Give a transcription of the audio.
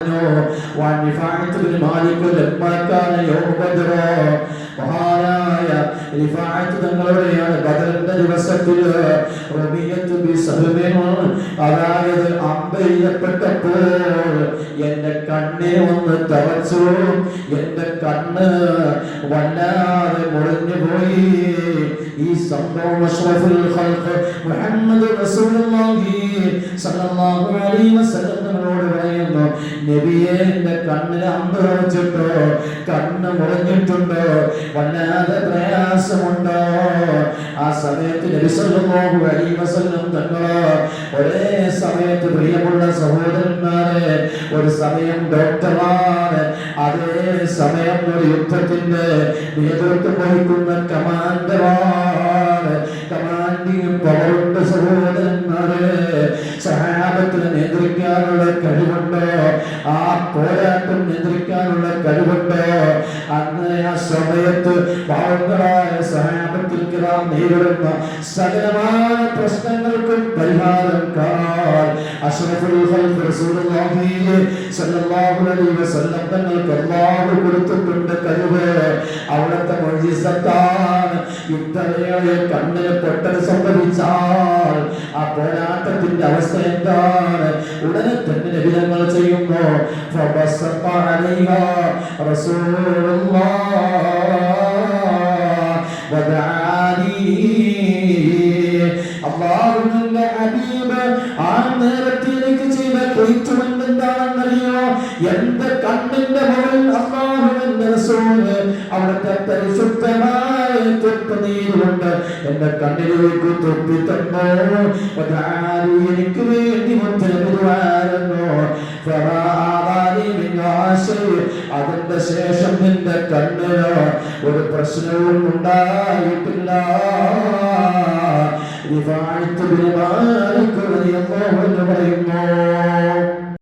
وعن رفاعة بن مالك لما كان يوم بدر മഹാനായ റിഫാഅത്ത് തങ്ങളുടെയാണ് ബദറിന്റെ ദിവസത്തിൽ റബിയത്ത് ബിസഹ്മിൻ അതായത് അമ്പെയ്യപ്പെട്ടപ്പോൾ എന്റെ കണ്ണിൽ ഒന്ന് തറച്ചു, എന്റെ കണ്ണ് വല്ലാതെ മുറിഞ്ഞു പോയി. ഈ സംഭവം അഷ്റഫുൽ ഖൽഖ് മുഹമ്മദ് റസൂലുള്ളാഹി സ്വല്ലല്ലാഹു അലൈഹി വസല്ലം തങ്ങളോട് പറയുന്നു, നബിയേ എന്റെ കണ്ണിന് അമ്പ് തറച്ചിട്ടോ, കണ്ണ് മുറിഞ്ഞിട്ടുണ്ടോ, വല്ലാതെ പ്രയാസമുണ്ടോ? ആ സമയത്ത് നബി സല്ലല്ലാഹു അലൈഹി വസല്ലം തങ്ങള് ഒരേ സമയത്ത് പ്രിയമുള്ള സഹോദരന്മാരെ, ഒരു സമയം ഡോക്ടറാണ്, അതേ സമയം ഒരു യുദ്ധത്തിന്റെ നേതൃത്വം വഹിക്കുന്ന കമാൻഡറാണ്. കമാൻഡിങ് പവറുണ്ട് സഹോദരന്മാരെ. സഹാബത്തിനെ നിയന്ത്രിക്കാനുള്ള കഴിവുണ്ട്, ആ പോരാട്ടം നിയന്ത്രിക്കാനുള്ള കഴിവുണ്ട്. അങ്ങനെ ആ സമയത്ത് പാവങ്ങളായ സഹാബത്തിൽ കിറാം നേരിടുന്ന സകലമായ പ്രശ്നങ്ങൾക്കും പരിഹാരം കാണാൻ അഷ്റഫുൽ ഖൽഖ് റസൂലുള്ളാഹി സ്വല്ലല്ലാഹു അലൈഹി വസല്ലം തങ്ങൾക്ക് അല്ലാഹു കൊടുത്തിട്ടുണ്ട് കഴിവ്. അവിടുത്തെ മുഅ്ജിസത്താണ്. യുദ്ധവേളയിൽ കണ്ണിന് പൊട്ടൽ സംഭവിച്ചാൽ ആ പോരാട്ടത്തിന്റെ അവസ്ഥ എന്താണ്? ഉടനെ തന്നെ നബി തങ്ങൾ ചെയ്യുന്നു, ഫബസഖ അലൈഹാ റസൂലുള്ളാഹ് വദഅനി. അല്ലാഹുവിന്റെ ഹബീബ് ആ നേരത്തിലേക്ക് ചെയ്ത ട്രീറ്റ്മെന്റ് എന്താണെന്നറിയോ? എന്റെ കണ്ണിന്റെ മുകളിൽ അല്ലാഹുവിന്റെ റസൂല് അവിടുത്തെ പരിശുദ്ധമായ തൊട്ടുനീരുകൊണ്ട് എന്റെ കണ്ണിലേക്ക് തൊപ്പി തന്നു. എനിക്ക് വേണ്ടി മുത്തരമിരുവായിരുന്നു. അതിന്റെ ശേഷം നിന്റെ കണ്ണിന് ഒരു പ്രശ്നവും ഉണ്ടായിട്ടില്ല. റിഫാഅത്ത് ബിൻ